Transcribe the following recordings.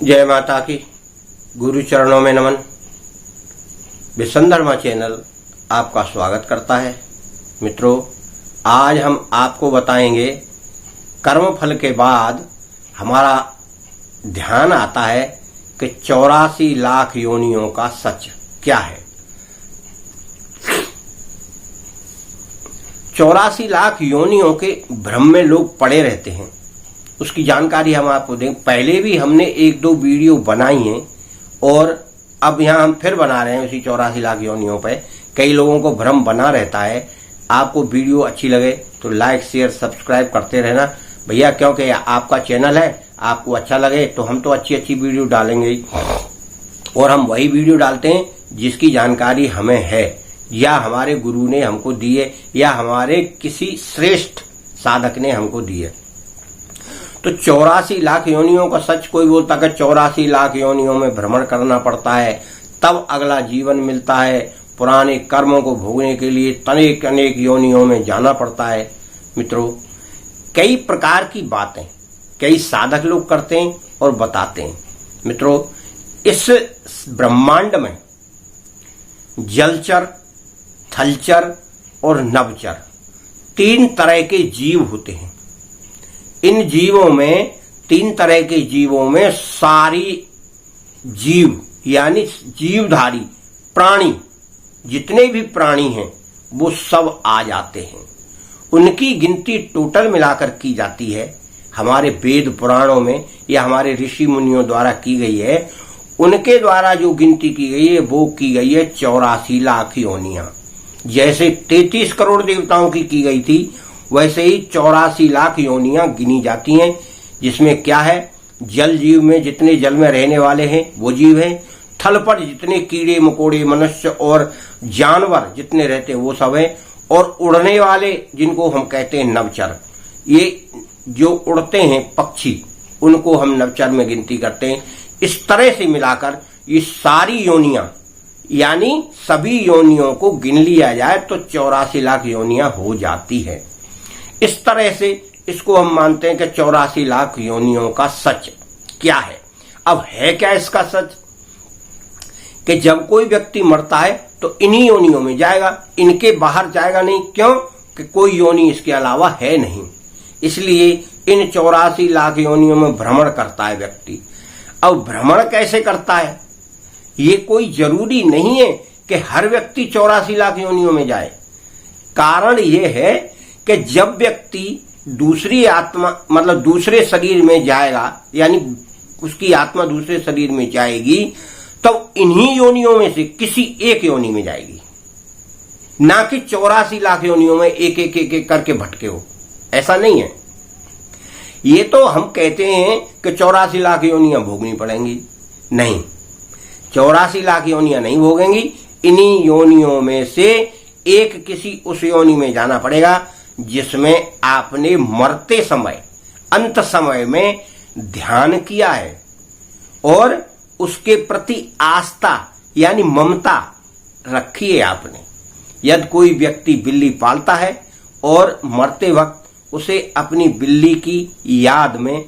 जय माता की। गुरु चरणों में नमन। विसंधर्मा चैनल आपका स्वागत करता है। मित्रों, आज हम आपको बताएंगे कर्म फल के बाद हमारा ध्यान आता है कि 84 लाख योनियों का सच क्या है। 84 लाख योनियों के भ्रम में लोग पड़े रहते हैं। उसकी जानकारी हम आपको दें। पहले भी हमने एक दो वीडियो बनाई हैं और अब यहाँ हम फिर बना रहे हैं उसी 84 लाख योनियों पे। कई लोगों को भ्रम बना रहता है। आपको वीडियो अच्छी लगे तो लाइक शेयर सब्सक्राइब करते रहना भैया, क्योंकि आपका चैनल है। आपको अच्छा लगे तो हम तो अच्छी अच्छी वीडियो डालेंगे ही, और हम वही वीडियो डालते हैं जिसकी जानकारी हमें है या हमारे गुरु ने हमको दी है या हमारे किसी श्रेष्ठ साधक ने हमको दी है। तो 84 लाख योनियों का सच कोई बोलता है 84 लाख योनियों में भ्रमण करना पड़ता है तब अगला जीवन मिलता है। पुराने कर्मों को भोगने के लिए अनेक अनेक योनियों में जाना पड़ता है। मित्रों, कई प्रकार की बातें कई साधक लोग करते हैं और बताते हैं। मित्रों, इस ब्रह्मांड में जलचर, थलचर और नभचर 3 तरह के जीव होते हैं। इन जीवों में 3 तरह के जीवों में सारी जीव यानी जीवधारी प्राणी जितने भी प्राणी हैं वो सब आ जाते हैं। उनकी गिनती टोटल मिलाकर की जाती है। हमारे वेद पुराणों में या हमारे ऋषि मुनियों द्वारा की गई है। उनके द्वारा जो गिनती की गई है वो की गई है 84 लाख योनियां। जैसे 33 करोड़ देवताओं की गई थी, वैसे ही 84 लाख योनियां गिनी जाती हैं। जिसमें क्या है, जल जीव में जितने जल में रहने वाले हैं वो जीव हैं। थल पर जितने कीड़े मकोड़े मनुष्य और जानवर जितने रहते हैं वो सब हैं। और उड़ने वाले जिनको हम कहते हैं नवचर, ये जो उड़ते हैं पक्षी, उनको हम नवचर में गिनती करते हैं। इस तरह से मिलाकर ये सारी योनियां यानी सभी योनियों को गिन लिया जाए तो 84 लाख योनियां हो जाती है। इस तरह से इसको हम मानते हैं कि 84 लाख योनियों का सच क्या है। अब है क्या इसका सच, कि जब कोई व्यक्ति मरता है तो इन्हीं योनियों में जाएगा, इनके बाहर जाएगा नहीं। क्यों कि कोई योनि इसके अलावा है नहीं। इसलिए इन 84 लाख योनियों में भ्रमण करता है व्यक्ति। अब भ्रमण कैसे करता है, ये कोई जरूरी नहीं है कि हर व्यक्ति 84 लाख योनियों में जाए। कारण ये है कि जब व्यक्ति दूसरी आत्मा मतलब दूसरे शरीर में जाएगा यानी उसकी आत्मा दूसरे शरीर में जाएगी तो इन्हीं योनियों में से किसी एक योनि में जाएगी, ना कि 84 लाख योनियों में एक एक एक एक करके भटके हो। ऐसा नहीं है। ये तो हम कहते हैं कि 84 लाख योनियां भोगनी पड़ेंगी। नहीं, 84 लाख योनियां नहीं भोगेंगी। इन्हीं योनियों में से एक किसी उस योनि में जाना पड़ेगा जिसमें आपने मरते समय अंत समय में ध्यान किया है और उसके प्रति आस्था यानी ममता रखी है आपने। यदि कोई व्यक्ति बिल्ली पालता है और मरते वक्त उसे अपनी बिल्ली की याद में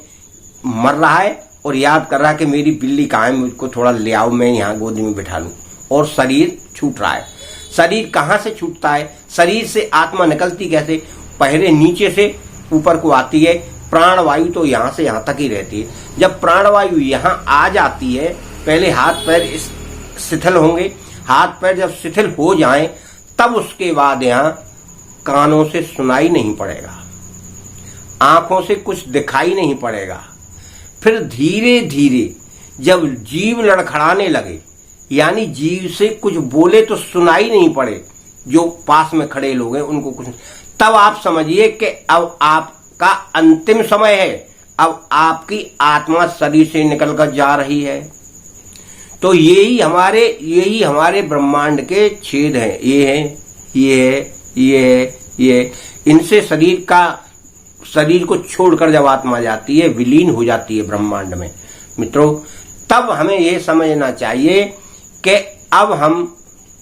मर रहा है और याद कर रहा है कि मेरी बिल्ली कहाँ है, मुझको थोड़ा ले आओ, मैं यहाँ गोदी में बिठा लूं, और शरीर छूट रहा है। शरीर कहाँ से छूटता है, शरीर से आत्मा निकलती कैसे, पहले नीचे से ऊपर को आती है। प्राणवायु तो यहाँ से यहाँ तक ही रहती है। जब प्राणवायु यहाँ आ जाती है, पहले हाथ पैर शिथिल होंगे। हाथ पैर जब शिथिल हो जाएं, तब उसके बाद यहाँ कानों से सुनाई नहीं पड़ेगा, आंखों से कुछ दिखाई नहीं पड़ेगा। फिर धीरे धीरे जब जीव लड़खड़ाने लगे यानी जीव से कुछ बोले तो सुनाई नहीं पड़े, जो पास में खड़े लोग हैं उनको कुछ, तब आप समझिए कि अब आपका अंतिम समय है। अब आपकी आत्मा शरीर से निकलकर जा रही है। तो यही हमारे ब्रह्मांड के छेद हैं। ये इनसे शरीर को छोड़कर जब आत्मा जाती है, विलीन हो जाती है ब्रह्मांड में। मित्रों, तब हमें यह समझना चाहिए कि अब हम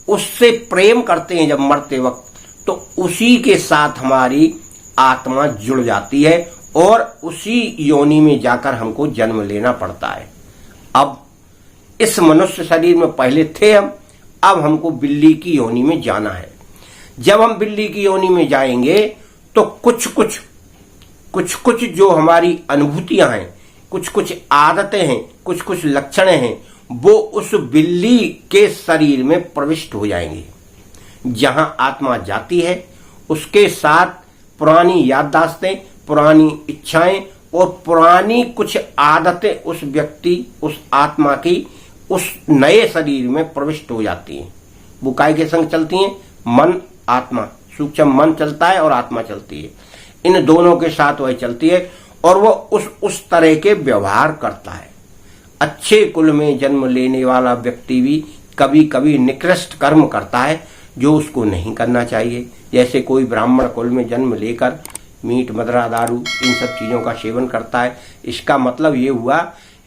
उससे प्रेम करते हैं जब मरते वक्त, तो उसी के साथ हमारी आत्मा जुड़ जाती है और उसी योनि में जाकर हमको जन्म लेना पड़ता है। अब इस मनुष्य शरीर में पहले थे हम, अब हमको बिल्ली की योनि में जाना है। जब हम बिल्ली की योनि में जाएंगे तो कुछ कुछ जो हमारी अनुभूतियां हैं, कुछ कुछ आदतें हैं, कुछ कुछ लक्षण हैं, वो उस बिल्ली के शरीर में प्रविष्ट हो जाएंगे। जहां आत्मा जाती है उसके साथ पुरानी याददाश्तें, पुरानी इच्छाएं और पुरानी कुछ आदतें उस व्यक्ति, उस आत्मा की उस नए शरीर में प्रविष्ट हो जाती हैं। वो काय के संग चलती हैं? मन, आत्मा, सूक्ष्म मन चलता है और आत्मा चलती है। इन दोनों के साथ वह चलती है और वो उस तरह के व्यवहार करता है। अच्छे कुल में जन्म लेने वाला व्यक्ति भी कभी कभी निकृष्ट कर्म करता है जो उसको नहीं करना चाहिए। जैसे कोई ब्राह्मण कुल में जन्म लेकर मीट, मदिरा, दारू इन सब चीजों का सेवन करता है। इसका मतलब ये हुआ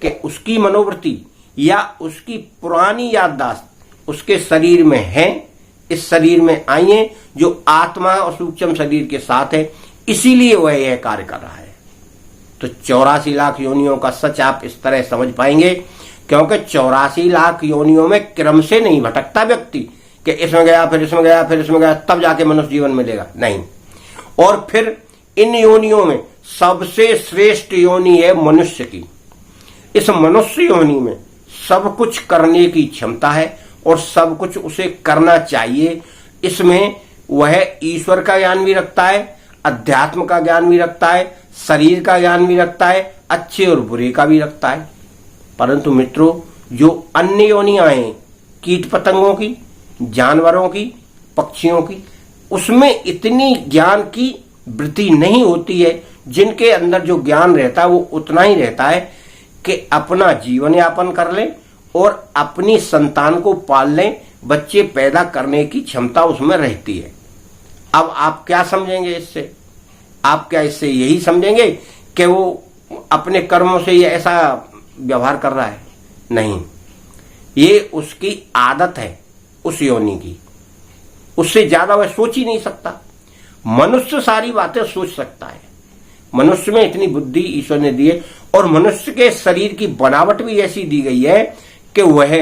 कि उसकी मनोवृत्ति या उसकी पुरानी याददाश्त उसके शरीर में है, इस शरीर में आई है जो आत्मा और सूक्ष्म शरीर के साथ है, इसीलिए वह यह कार्य कर रहा है। तो 84 लाख योनियों का सच आप इस तरह समझ पाएंगे, क्योंकि 84 लाख योनियों में क्रम से नहीं भटकता व्यक्ति कि इसमें गया फिर इसमें गया फिर इसमें गया तब जाके मनुष्य जीवन मिलेगा, नहीं। और फिर इन योनियों में सबसे श्रेष्ठ योनि है मनुष्य की। इस मनुष्य योनि में सब कुछ करने की क्षमता है और सब कुछ उसे करना चाहिए। इसमें वह ईश्वर का ज्ञान भी रखता है, अध्यात्म का ज्ञान भी रखता है, शरीर का ज्ञान भी रखता है, अच्छे और बुरे का भी रखता है। परंतु मित्रों, जो अन्य योनियां हैं कीट पतंगों की, जानवरों की, पक्षियों की, उसमें इतनी ज्ञान की वृद्धि नहीं होती है। जिनके अंदर जो ज्ञान रहता है वो उतना ही रहता है कि अपना जीवन यापन कर लें और अपनी संतान को पाल लें, बच्चे पैदा करने की क्षमता उसमें रहती है। अब आप क्या समझेंगे इससे? आप क्या इससे यही समझेंगे कि वो अपने कर्मों से ये ऐसा व्यवहार कर रहा है? नहीं, ये उसकी आदत है उस योनि की, उससे ज्यादा वह सोच ही नहीं सकता। मनुष्य सारी बातें सोच सकता है, मनुष्य में इतनी बुद्धि ईश्वर ने दी है और मनुष्य के शरीर की बनावट भी ऐसी दी गई है कि वह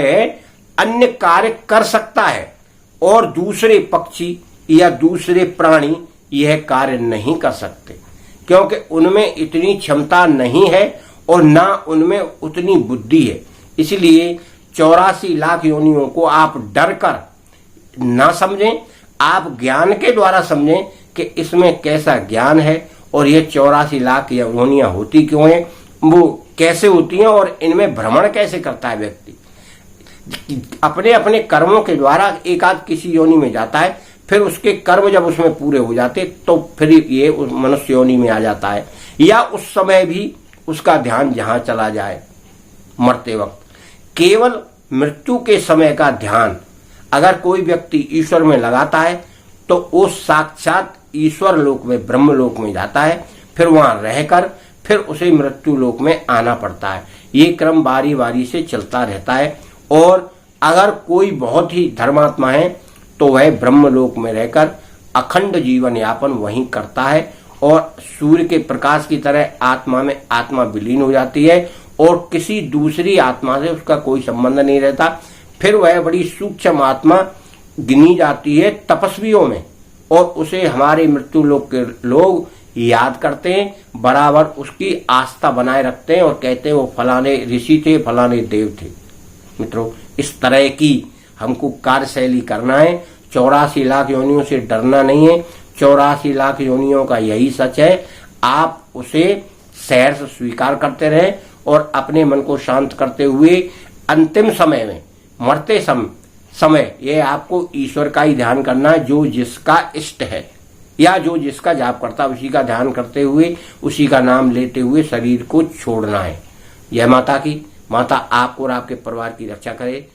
अन्य कार्य कर सकता है और दूसरे पक्षी या दूसरे प्राणी यह कार्य नहीं कर सकते, क्योंकि उनमें इतनी क्षमता नहीं है और ना उनमें उतनी बुद्धि है। इसलिए 84 लाख योनियों को आप डर कर ना समझें, आप ज्ञान के द्वारा समझें कि इसमें कैसा ज्ञान है और ये 84 लाख योनियां होती क्यों हैं, वो कैसे होती हैं और इनमें भ्रमण कैसे करता है व्यक्ति। अपने अपने कर्मों के द्वारा एक आध किसी योनि में जाता है, फिर उसके कर्म जब उसमें पूरे हो जाते तो फिर ये उस मनुष्य योनि में आ जाता है, या उस समय भी उसका ध्यान जहां चला जाए मरते वक्त। केवल मृत्यु के समय का ध्यान अगर कोई व्यक्ति ईश्वर में लगाता है तो वो साक्षात ईश्वर लोक में, ब्रह्म लोक में जाता है, फिर वहां रहकर फिर उसे मृत्यु लोक में आना पड़ता है। ये क्रम बारी बारी से चलता रहता है। और अगर कोई बहुत ही धर्मात्मा है तो वह ब्रह्म लोक में रहकर अखंड जीवन यापन वहीं करता है और सूर्य के प्रकाश की तरह आत्मा में आत्मा विलीन हो जाती है और किसी दूसरी आत्मा से उसका कोई संबंध नहीं रहता। फिर वह बड़ी सूक्ष्म आत्मा गिनी जाती है तपस्वियों में और उसे हमारे मृत्यु लोक के लोग याद करते हैं, बराबर उसकी आस्था बनाए रखते हैं और कहते हैं वो फलाने ऋषि थे, फलाने देव थे। मित्रों, इस तरह की हमको कार्यशैली करना है। 84 लाख योनियों से डरना नहीं है। 84 लाख योनियों का यही सच है। आप उसे सहर्ष स्वीकार करते रहे और अपने मन को शांत करते हुए अंतिम समय में, मरते समय ये आपको ईश्वर का ही ध्यान करना है, जो जिसका इष्ट है या जो जिसका जाप करता है उसी का ध्यान करते हुए, उसी का नाम लेते हुए शरीर को छोड़ना है। यह माता की, माता आपको और आपके परिवार की रक्षा करे।